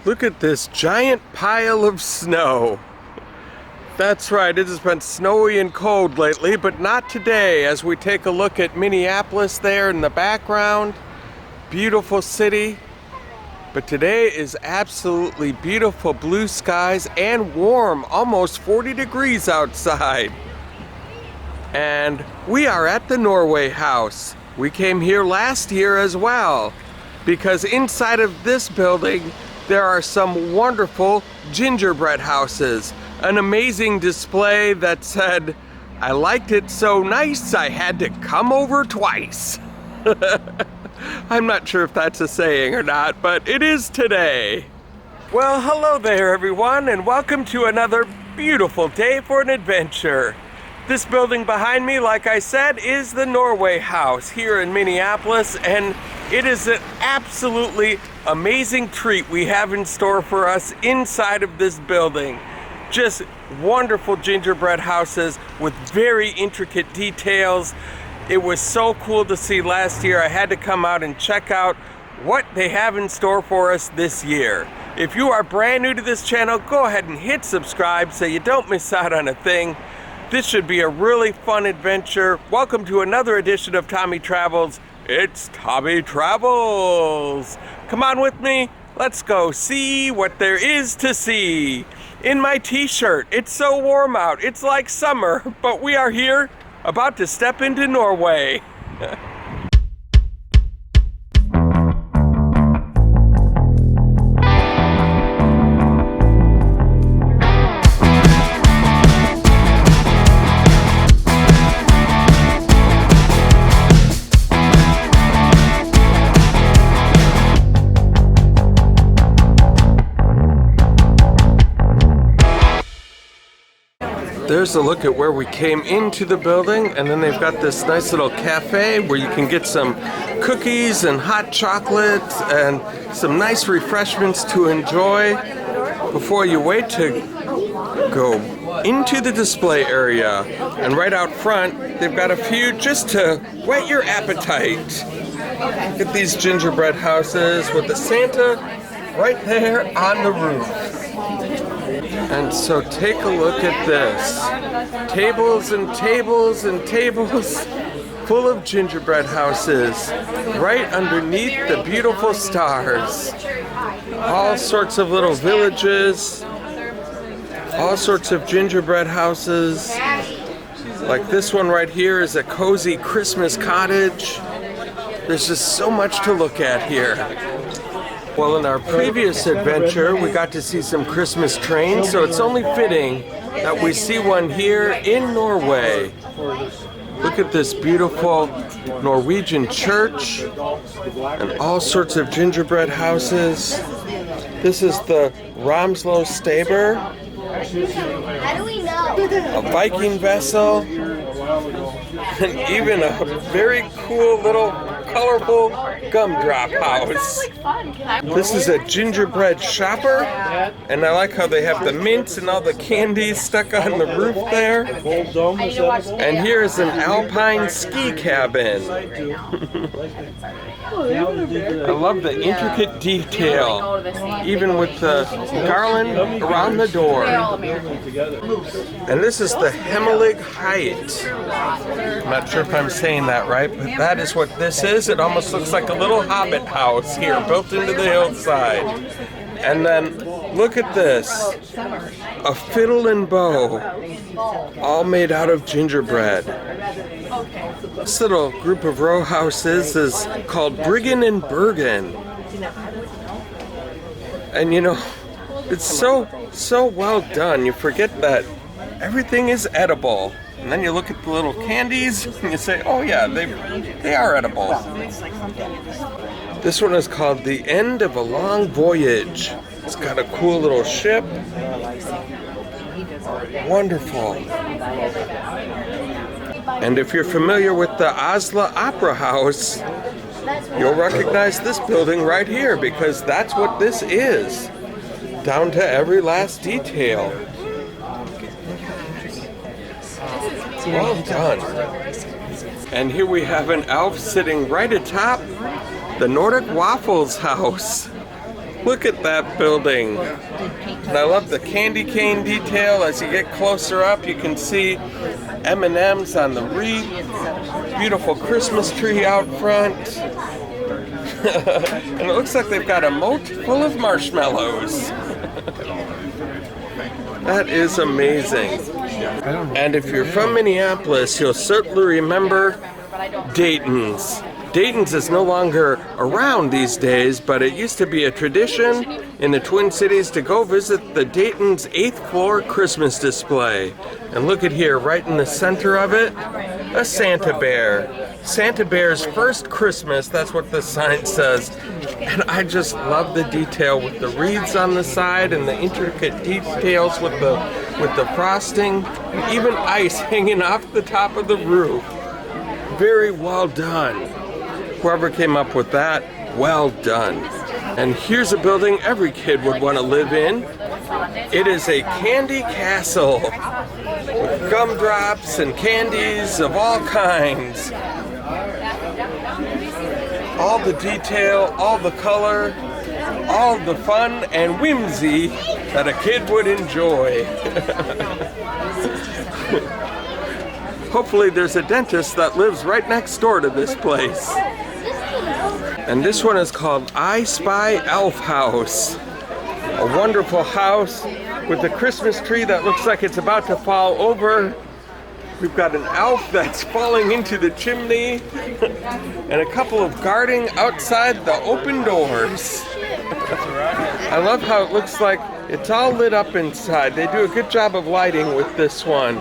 Look at this giant pile of snow. That's right, it has been snowy and cold lately, but not today as we take a look at Minneapolis there in the background. Beautiful city. But today is absolutely beautiful blue skies and warm, almost 40 degrees outside. And we are at the Norway House. We came here last year as well, because inside of this building there are some wonderful gingerbread houses. An amazing display that said, "I liked it so nice I had to come over twice." I'm not sure if that's a saying or not, but it is today. Well, hello there everyone, and welcome to another beautiful day for an adventure. This building behind me, like I said, is the Norway House here in Minneapolis, and it is an absolutely amazing treat we have in store for us inside of this building. Just wonderful gingerbread houses with very intricate details. It was so cool to see last year. I had to come out and check out what they have in store for us this year. If you are brand new to this channel, go ahead and hit subscribe so you don't miss out on a thing. This should be a really fun adventure. Welcome to another edition of Tommy Travels. It's Tommy Travels. Come on with me. Let's go see what there is to see. In my t-shirt, it's so warm out. It's like summer, but we are here about to step into Norway. There's a look at where we came into the building, and then they've got this nice little cafe where you can get some cookies and hot chocolate and some nice refreshments to enjoy before you wait to go into the display area. And right out front, they've got a few just to whet your appetite. Look at these gingerbread houses with the Santa right there on the roof. And so take a look at this. Tables and tables and tables full of gingerbread houses right underneath the beautiful stars. All sorts of little villages, all sorts of gingerbread houses. Like this one right here is a cozy Christmas cottage. There's just so much to look at here. Well, in our previous adventure, we got to see some Christmas trains, so it's only fitting that we see one here in Norway. Look at this beautiful Norwegian church and all sorts of gingerbread houses. This is the Ramslo Staber, a Viking vessel, and even a very cool little colorful gumdrop house. This is a gingerbread shopper, and I like how they have the mints and all the candies stuck on the roof there. And here is an alpine ski cabin. I love the intricate detail, even with the garland around the door. And this is the Hemelig Height. I'm not sure if I'm saying that right, but that is what this is. It almost looks like a little hobbit house here, built into the hillside. And then, look at this. A fiddle and bow, all made out of gingerbread. This little group of row houses is called Briggen and Bergen. And you know, it's so well done. You forget that everything is edible. And then you look at the little candies and you say, oh yeah, they are edible. This one is called The End of a Long Voyage. It's got a cool little ship. Wonderful. And if you're familiar with the Oslo Opera House, you'll recognize this building right here, because that's what this is, down to every last detail. Well done. And here we have an elf sitting right atop the Nordic Waffles house. Look at that building. And I love the candy cane detail. As you get closer up, you can see M&Ms on the wreath. Beautiful Christmas tree out front. And it looks like they've got a moat full of marshmallows. That is amazing. And if you're from Minneapolis, you'll certainly remember Dayton's. Dayton's is no longer around these days, but it used to be a tradition in the Twin Cities to go visit the Dayton's 8th floor Christmas display. And look at here, right in the center of it, a Santa bear. Santa Bear's first Christmas, that's what the sign says. And I just love the detail with the wreaths on the side and the intricate details with the frosting, and even ice hanging off the top of the roof. Very well done. Whoever came up with that, well done. And here's a building every kid would want to live in. It is a candy castle with gumdrops and candies of all kinds. All the detail, all the color, all the fun and whimsy that a kid would enjoy. Hopefully there's a dentist that lives right next door to this place. And this one is called I Spy Elf House. A wonderful house with a Christmas tree that looks like it's about to fall over. We've got an elf that's falling into the chimney and a couple of guarding outside the open doors. I love how it looks like it's all lit up inside. They do a good job of lighting with this one.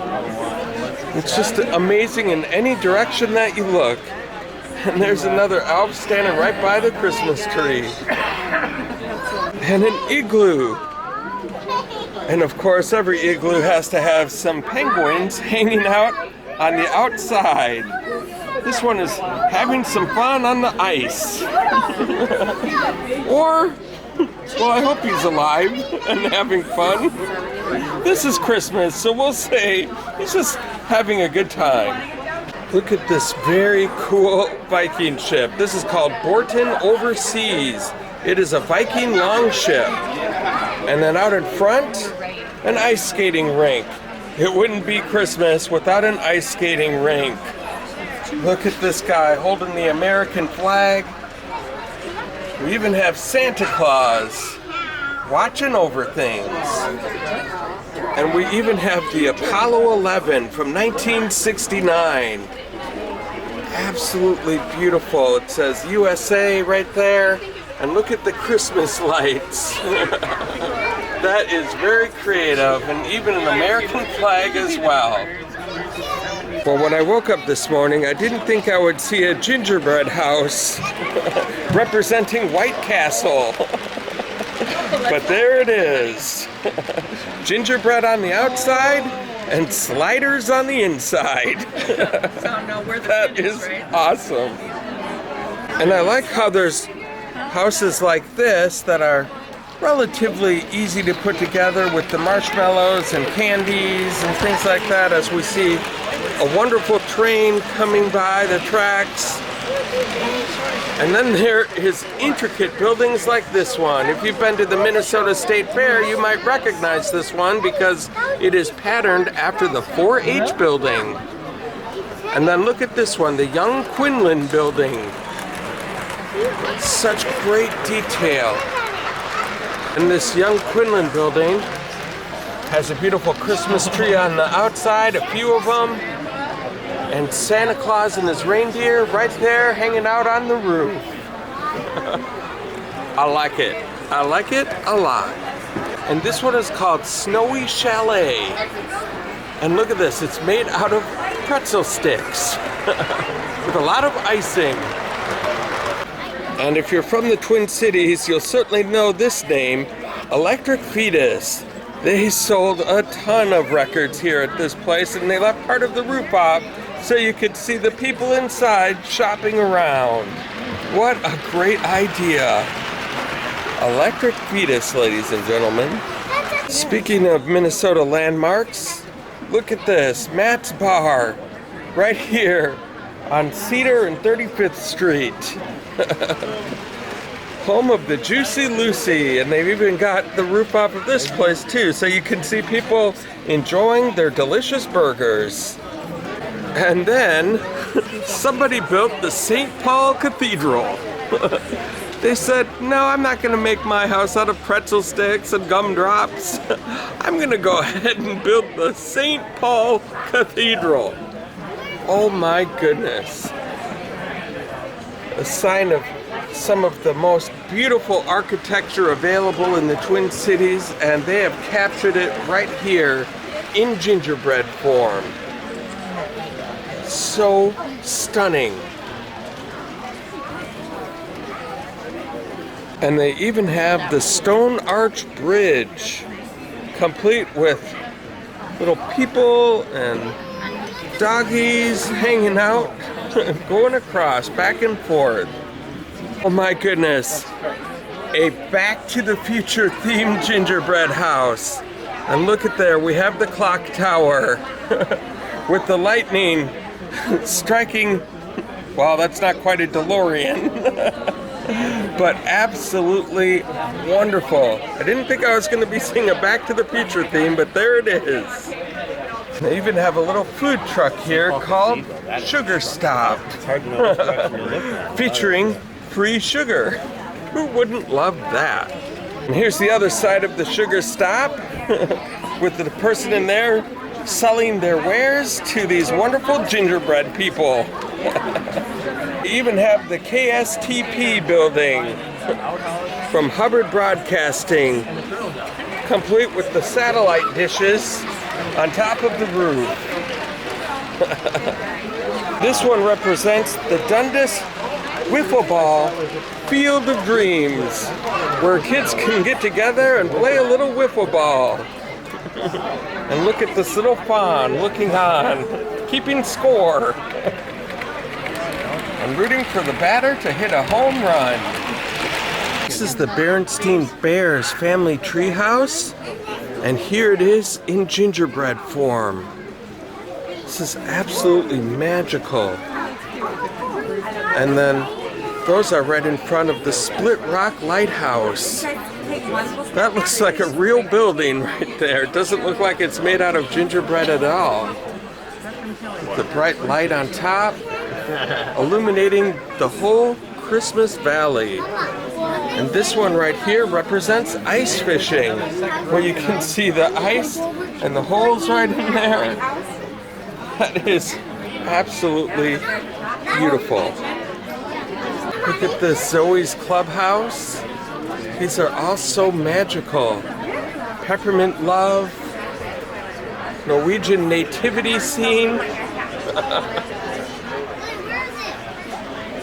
It's just amazing in any direction that you look. And there's another elf standing right by the Christmas tree. And an igloo. And of course, every igloo has to have some penguins hanging out on the outside. This one is having some fun on the ice. Or, well, I hope he's alive and having fun. This is Christmas, so we'll say he's just having a good time. Look at this very cool Viking ship. This is called Borton Overseas. It is a Viking longship. And then out in front, an ice skating rink. It wouldn't be Christmas without an ice skating rink. Look at this guy holding the American flag. We even have Santa Claus watching over things. And we even have the Apollo 11 from 1969. Absolutely beautiful. It says USA right there. And look at the Christmas lights. That is very creative, and even an American flag as well. Well, when I woke up this morning, I didn't think I would see a gingerbread house representing White Castle. But there it is. Gingerbread on the outside and sliders on the inside. That is awesome. And I like how there's houses like this that are relatively easy to put together with the marshmallows and candies and things like that, as we see a wonderful train coming by the tracks. And then there is intricate buildings like this one. If you've been to the Minnesota State Fair, you might recognize this one because it is patterned after the 4-H building. And then look at this one, the Young Quinlan building. Such great detail. And this Young Quinlan building has a beautiful Christmas tree on the outside, a few of them, and Santa Claus and his reindeer right there hanging out on the roof. I like it. I like it a lot. And this one is called Snowy Chalet. And look at this, it's made out of pretzel sticks with a lot of icing. And if you're from the Twin Cities, you'll certainly know this name, Electric Fetus. They sold a ton of records here at this place, and they left part of the roof off so you could see the people inside shopping around. What a great idea. Electric Fetus, ladies and gentlemen. Speaking of Minnesota landmarks, look at this, Matt's Bar, right here on Cedar and 35th Street. Home of the Juicy Lucy, and they've even got the roof off of this place too, so you can see people enjoying their delicious burgers. And then somebody built the St. Paul Cathedral. They said, no, I'm not gonna make my house out of pretzel sticks and gumdrops. I'm gonna go ahead and build the St. Paul Cathedral. Oh my goodness. A sign of some of the most beautiful architecture available in the Twin Cities, and they have captured it right here in gingerbread form. So stunning. And they even have the Stone Arch Bridge, complete with little people and doggies hanging out, going across, back and forth. Oh my goodness, a Back to the Future themed gingerbread house. And look at there, we have the clock tower with the lightning striking. Well, that's not quite a DeLorean. But absolutely wonderful. I didn't think I was going to be seeing a Back to the Future theme, but there it is. They even have a little food truck here called Sugar Stop, featuring free sugar. Who wouldn't love that? And here's the other side of the Sugar Stop, with the person in there selling their wares to these wonderful gingerbread people. We even have the KSTP building from Hubbard Broadcasting, complete with the satellite dishes on top of the roof. This one represents the Dundas Wiffle Ball Field of Dreams, where kids can get together and play a little wiffle ball. And look at this little fawn looking on, keeping score. I'm rooting for the batter to hit a home run. This is the Berenstein Bears family treehouse, and here it is in gingerbread form. This is absolutely magical. And then those are right in front of the Split Rock Lighthouse. That looks like a real building right there. It doesn't look like it's made out of gingerbread at all. The bright light on top, illuminating the whole Christmas Valley. And this one right here represents ice fishing, where you can see the ice and the holes right in there. That is absolutely beautiful. Look at the Zoe's Clubhouse. These are all so magical. Peppermint Love, Norwegian nativity scene.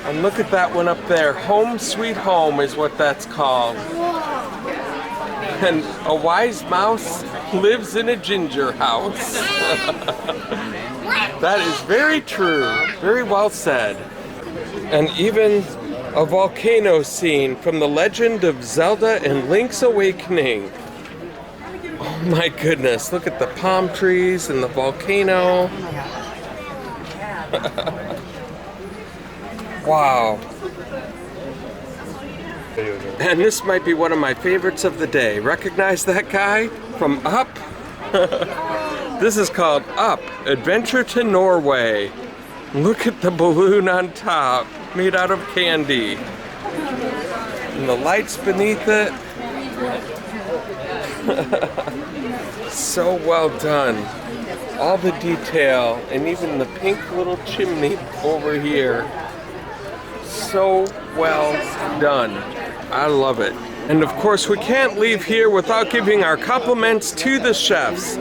And look at that one up there. Home Sweet Home is what that's called. And a wise mouse lives in a ginger house. That is very true. Very well said. And even a volcano scene from the Legend of Zelda and Link's Awakening. Oh my goodness, look at the palm trees and the volcano. Wow. And this might be one of my favorites of the day. Recognize that guy from Up? This is called Up, Adventure to Norway. Look at the balloon on top, made out of candy. And the lights beneath it. So well done. All the detail, and even the pink little chimney over here. So well done. I love it. And of course, we can't leave here without giving our compliments to the chefs.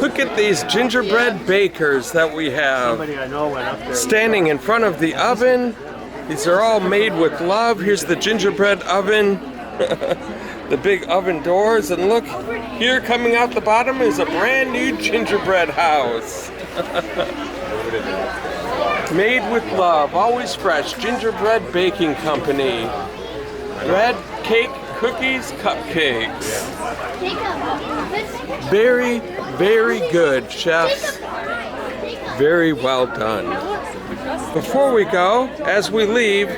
Look at these gingerbread bakers that we have standing in front of the oven. These are all made with love. Here's the gingerbread oven, the big oven doors, and look, here coming out the bottom is a brand new gingerbread house. Made with love, always fresh, Gingerbread Baking Company. Bread, cake, cookies, cupcakes. Very, very good, chefs. Very well done. Before we go, as we leave,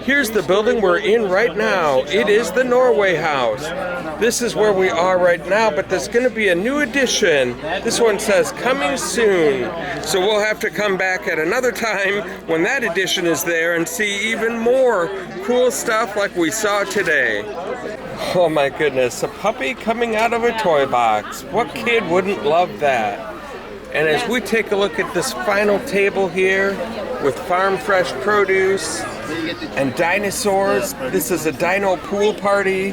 here's the building we're in right now. It is the Norway House. This is where we are right now, but there's going to be a new addition. This one says coming soon. So we'll have to come back at another time when that addition is there and see even more cool stuff like we saw today. Oh my goodness, a puppy coming out of a toy box. What kid wouldn't love that? And as we take a look at this final table here with farm fresh produce and dinosaurs, this is a dino pool party.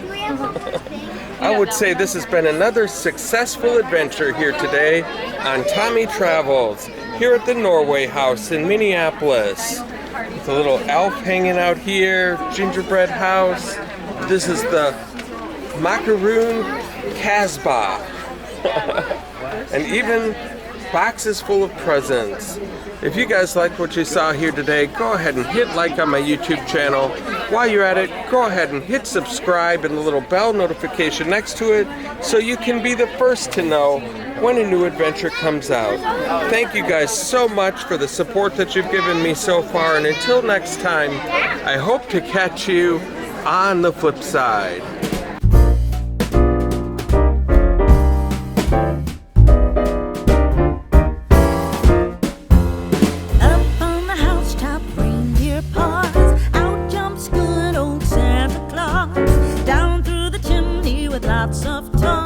I would say this has been another successful adventure here today on Tommy Travels here at the Norway House in Minneapolis. With a little elf hanging out here, gingerbread house. This is the macaroon Casbah. And even boxes full of presents. If you guys like what you saw here today, go ahead and hit like on my YouTube channel. While you're at it, go ahead and hit subscribe and the little bell notification next to it so you can be the first to know when a new adventure comes out. Thank you guys so much for the support that you've given me so far, and until next time, I hope to catch you on the flip side. Lots of time.